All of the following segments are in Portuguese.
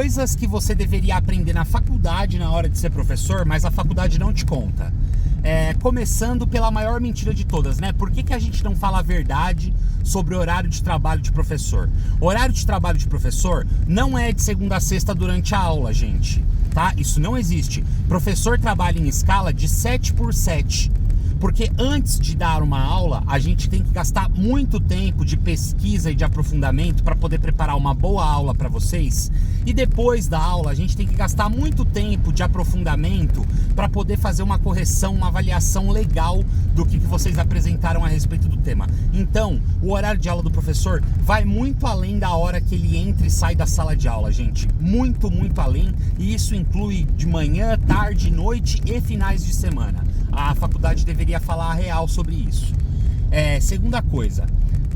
coisas que você deveria aprender na faculdade na hora de ser professor, mas a faculdade não te conta. Começando pela maior mentira de todas, né? Por que a gente não fala a verdade sobre o horário de trabalho de professor? O horário de trabalho de professor não é de segunda a sexta durante a aula, gente, tá? Isso não existe. Professor trabalha em escala de 7x7. Porque antes de dar uma aula, a gente tem que gastar muito tempo de pesquisa e de aprofundamento para poder preparar uma boa aula para vocês. E depois da aula, a gente tem que gastar muito tempo de aprofundamento para poder fazer uma correção, uma avaliação legal do que vocês apresentaram a respeito do tema. Então, o horário de aula do professor vai muito além da hora que ele entra e sai da sala de aula, gente. Muito, muito além. E isso inclui de manhã, tarde, noite e finais de semana. A faculdade deveria falar a real sobre isso. Segunda coisa,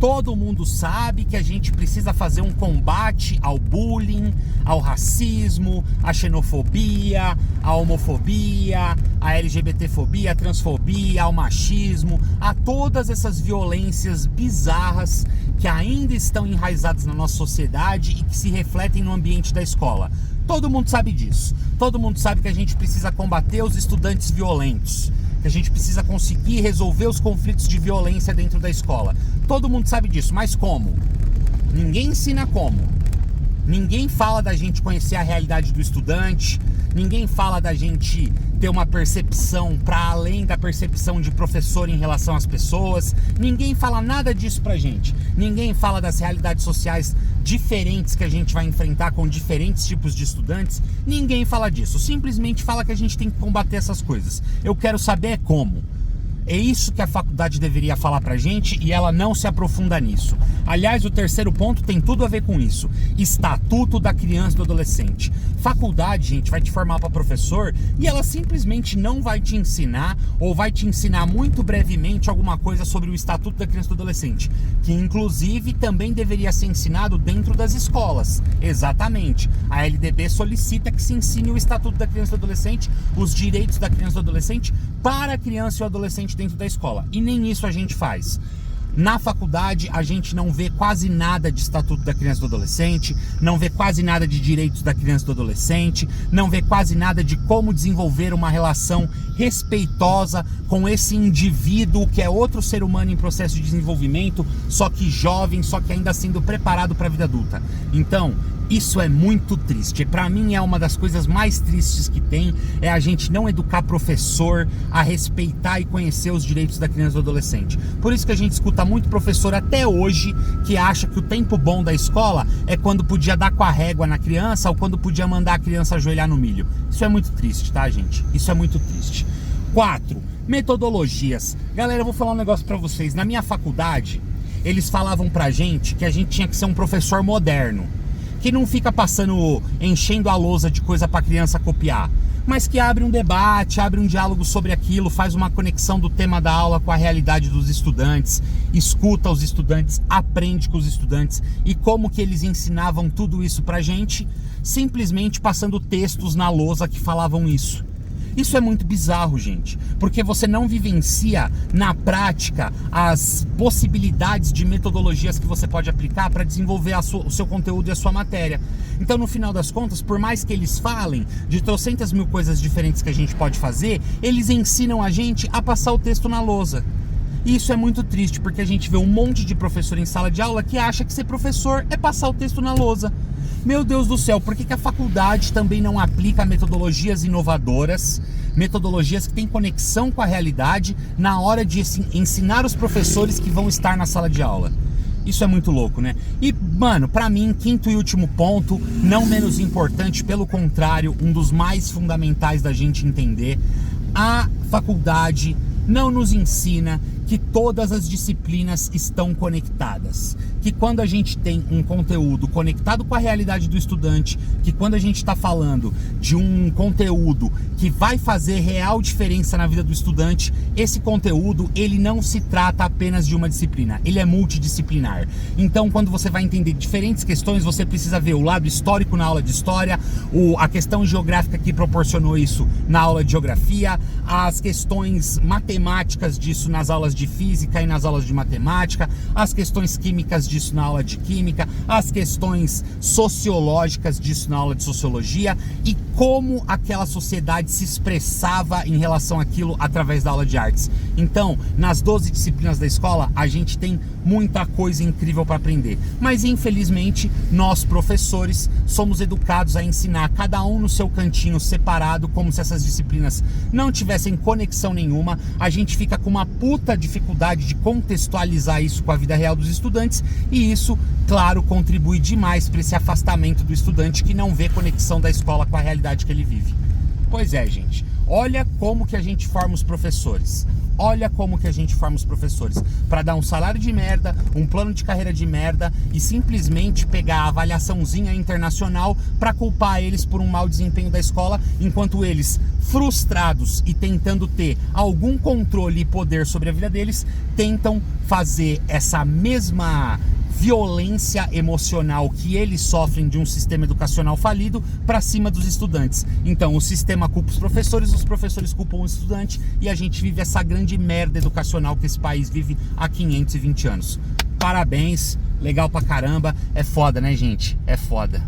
todo mundo sabe que a gente precisa fazer um combate ao bullying, ao racismo, à xenofobia, à homofobia, à LGBTfobia, à transfobia, ao machismo, a todas essas violências bizarras que ainda estão enraizadas na nossa sociedade e que se refletem no ambiente da escola. Todo mundo sabe disso. Todo mundo sabe que a gente precisa combater os estudantes violentos, que a gente precisa conseguir resolver os conflitos de violência dentro da escola. Todo mundo sabe disso, mas como? Ninguém ensina como. Ninguém fala da gente conhecer a realidade do estudante, ninguém fala da gente ter uma percepção para além da percepção de professor em relação às pessoas, ninguém fala nada disso pra gente. Ninguém fala das realidades sociais diferentes que a gente vai enfrentar com diferentes tipos de estudantes, ninguém fala disso, simplesmente fala que a gente tem que combater essas coisas. Eu quero saber como. É isso que a faculdade deveria falar pra gente e ela não se aprofunda nisso. Aliás, o terceiro ponto tem tudo a ver com isso. Estatuto da criança e do adolescente. Faculdade, gente, vai te formar para professor e ela simplesmente não vai te ensinar ou vai te ensinar muito brevemente alguma coisa sobre o Estatuto da criança e do adolescente, que inclusive também deveria ser ensinado dentro das escolas. Exatamente. A LDB solicita que se ensine o Estatuto da criança e do adolescente, os direitos da criança e do adolescente para a criança e o adolescente dentro da escola. E nem isso a gente faz. Na faculdade, a gente não vê quase nada de Estatuto da Criança e do Adolescente, não vê quase nada de direitos da criança e do adolescente, não vê quase nada de como desenvolver uma relação respeitosa com esse indivíduo que é outro ser humano em processo de desenvolvimento, só que jovem, só que ainda sendo preparado para a vida adulta. Então, isso é muito triste. Para mim é uma das coisas mais tristes que tem, é a gente não educar professor a respeitar e conhecer os direitos da criança e do adolescente. Por isso que a gente escuta muito professor até hoje que acha que o tempo bom da escola é quando podia dar com a régua na criança ou quando podia mandar a criança ajoelhar no milho. Isso é muito triste, tá, gente? Isso é muito triste. 4. Metodologias. Galera, eu vou falar um negócio pra vocês. Na minha faculdade, eles falavam pra gente que a gente tinha que ser um professor moderno, que não fica enchendo a lousa de coisa para criança copiar, mas que abre um debate, abre um diálogo sobre aquilo, faz uma conexão do tema da aula com a realidade dos estudantes, escuta os estudantes, aprende com os estudantes. E como que eles ensinavam tudo isso pra gente? Simplesmente passando textos na lousa que falavam isso. Isso é muito bizarro, gente, porque você não vivencia na prática as possibilidades de metodologias que você pode aplicar para desenvolver o seu conteúdo e a sua matéria. Então, no final das contas, por mais que eles falem de trocentas mil coisas diferentes que a gente pode fazer, eles ensinam a gente a passar o texto na lousa. E isso é muito triste, porque a gente vê um monte de professor em sala de aula que acha que ser professor é passar o texto na lousa. Meu Deus do céu, por que a faculdade também não aplica metodologias inovadoras, metodologias que têm conexão com a realidade na hora de ensinar os professores que vão estar na sala de aula? Isso é muito louco, né? E, mano, pra mim, quinto e último ponto, não menos importante, pelo contrário, um dos mais fundamentais da gente entender, a faculdade não nos ensina que todas as disciplinas estão conectadas, que quando a gente tem um conteúdo conectado com a realidade do estudante, que quando a gente está falando de um conteúdo que vai fazer real diferença na vida do estudante, esse conteúdo, ele não se trata apenas de uma disciplina, ele é multidisciplinar. Então, quando você vai entender diferentes questões, você precisa ver o lado histórico na aula de história, a questão geográfica que proporcionou isso na aula de geografia, as questões matemáticas disso nas aulas de de física e nas aulas de matemática, as questões químicas disso na aula de química, as questões sociológicas disso na aula de sociologia e como aquela sociedade se expressava em relação àquilo através da aula de artes. Então, nas 12 disciplinas da escola, a gente tem muita coisa incrível para aprender. Mas, infelizmente, nós, professores, somos educados a ensinar cada um no seu cantinho separado, como se essas disciplinas não tivessem conexão nenhuma. A gente fica com uma puta dificuldade de contextualizar isso com a vida real dos estudantes e isso, claro, contribui demais para esse afastamento do estudante que não vê conexão da escola com a realidade que ele vive. Pois é, gente. Olha como que a gente forma os professores. Olha como que a gente forma os professores. Para dar um salário de merda, um plano de carreira de merda e simplesmente pegar a avaliaçãozinha internacional para culpar eles por um mau desempenho da escola, enquanto eles, frustrados e tentando ter algum controle e poder sobre a vida deles, tentam fazer essa mesma violência emocional que eles sofrem de um sistema educacional falido para cima dos estudantes. Então o sistema culpa os professores culpam o estudante e a gente vive essa grande merda educacional que esse país vive há 520 anos. Parabéns, legal pra caramba, é foda, né, gente? É foda.